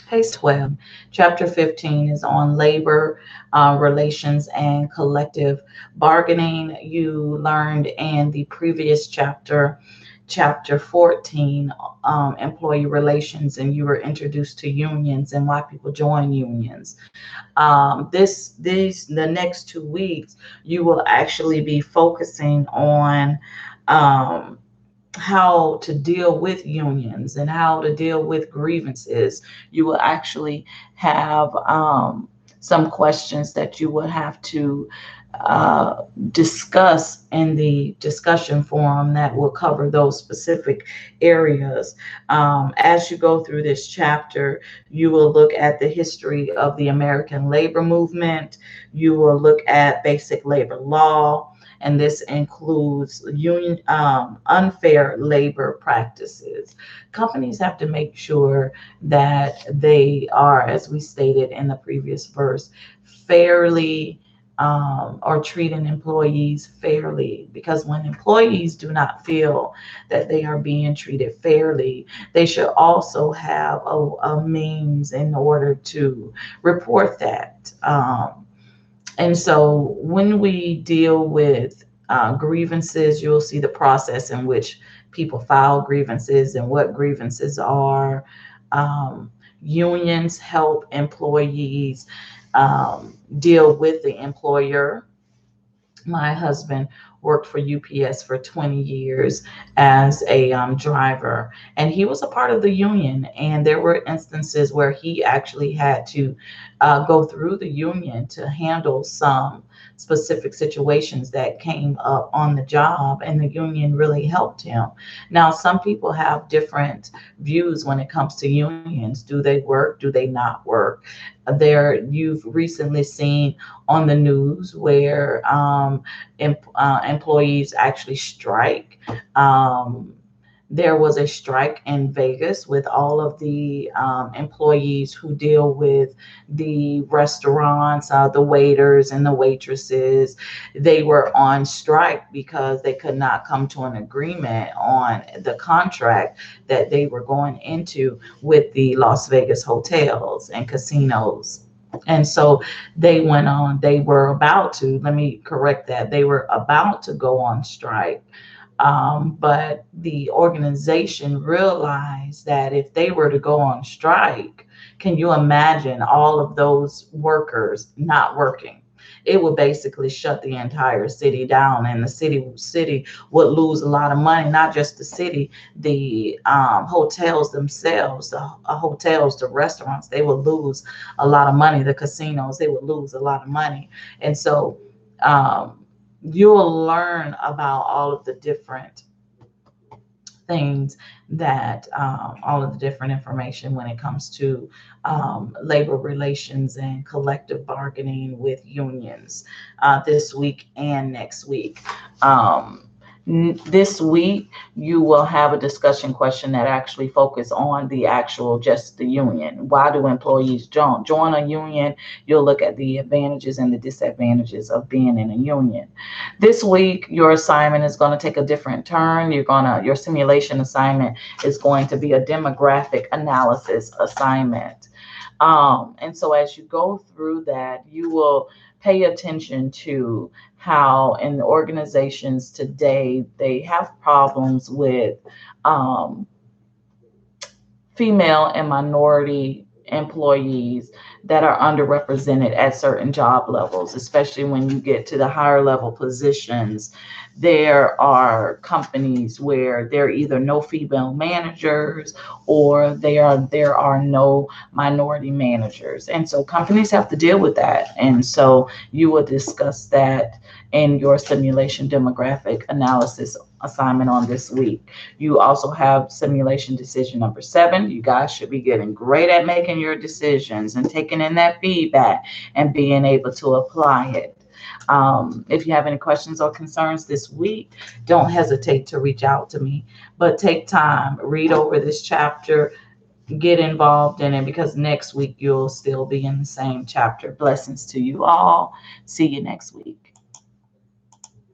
Case 12, Chapter 15 is on labor relations and collective bargaining. You learned in the previous chapter, Chapter 14, employee relations, and you were introduced to unions and why people join unions. The next 2 weeks, you will actually be focusing on um, how to deal with unions and how to deal with grievances. You will actually have some questions that you will have to discuss in the discussion forum that will cover those specific areas. As you go through this chapter, you will look at the history of the American labor movement. You will look at basic labor law, and this includes union unfair labor practices. Companies have to make sure that they are, as we stated in the previous verse, fairly or treating employees fairly, because when employees do not feel that they are being treated fairly, they should also have a means in order to report that. And so when we deal with grievances, you'll see the process in which people file grievances and what grievances are. Um, Unions help employees deal with the employer. My husband worked for UPS for 20 years as a driver, and he was a part of the union. And there were instances where he actually had to go through the union to handle some specific situations that came up on the job, and the union really helped him. Now, some people have different views when it comes to unions. Do they work? Do they not work? You've recently seen on the news where employees actually strike. Um, there was a strike in Vegas with all of the employees who deal with the restaurants, the waiters and the waitresses. They were on strike because they could not come to an agreement on the contract that they were going into with the Las Vegas hotels and casinos. And so they were about to, let me correct that, they were about to go on strike. But the organization realized that if they were to go on strike, can you imagine all of those workers not working? It would basically shut the entire city down, and the city would lose a lot of money. Not just the city, the hotels themselves, the restaurants, they would lose a lot of money. The casinos, they would lose a lot of money, and so um, you'll learn about all of the different things that all of the different information when it comes to labor relations and collective bargaining with unions this week and next week. Um, this week, you will have a discussion question that actually focus on the actual just the union. Why do employees join a union? You'll look at the advantages and the disadvantages of being in a union. This week, your assignment is going to take a different turn. Your simulation assignment is going to be a demographic analysis assignment. And so as you go through that, you will pay attention to how in the organizations today they have problems with um, female and minority employees that are underrepresented at certain job levels, especially when you get to the higher level positions. There are companies where there are either no female managers or there are no minority managers. And so companies have to deal with that. And so you will discuss that in your simulation demographic analysis assignment on this week. You also have simulation decision number 7. You guys should be getting great at making your decisions and taking in that feedback and being able to apply it. If you have any questions or concerns this week, don't hesitate to reach out to me. But take time, read over this chapter, get involved in it, because next week you'll still be in the same chapter. Blessings to you all. See you next week.